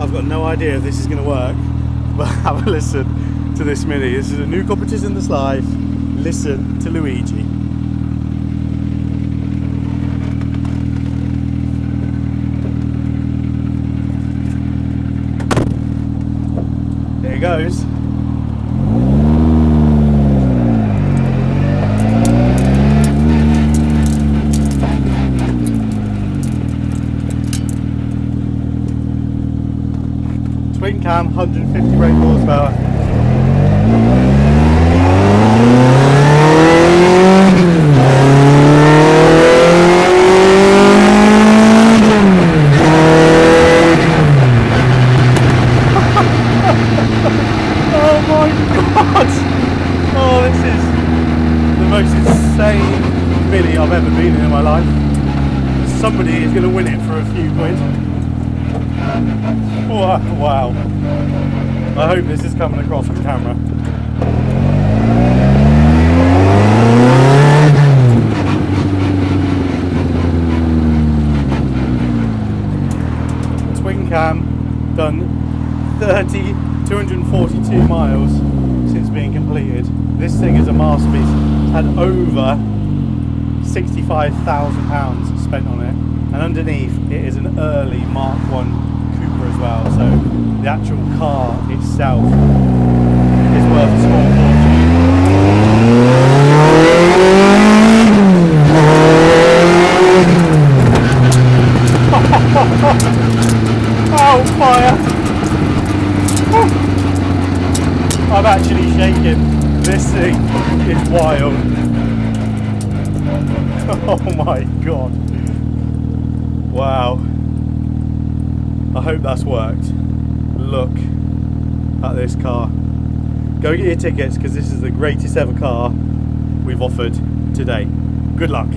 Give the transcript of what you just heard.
I've got no idea if this is going to work, but have a listen to this Mini. This is a new competition this live. Listen to Luigi. There it goes. Twin cam, 150 brake horsepower. Oh my god! Oh, this is the most insane Mini I've ever been in my life. Somebody is going to win it for a few quid. Wow. I hope this is coming across on camera. Twin cam, done 242 miles since being completed. This thing is a masterpiece. It's had over £65,000 spent on it, and underneath it is an early Mark 1 Cooper as well, so the actual car itself is worth a small fortune. Oh, fire! I'm actually shaking. This thing is wild. Oh my god. Wow. I hope that's worked. Look at this car. Go get your tickets, because this is the greatest ever car we've offered today. Good luck.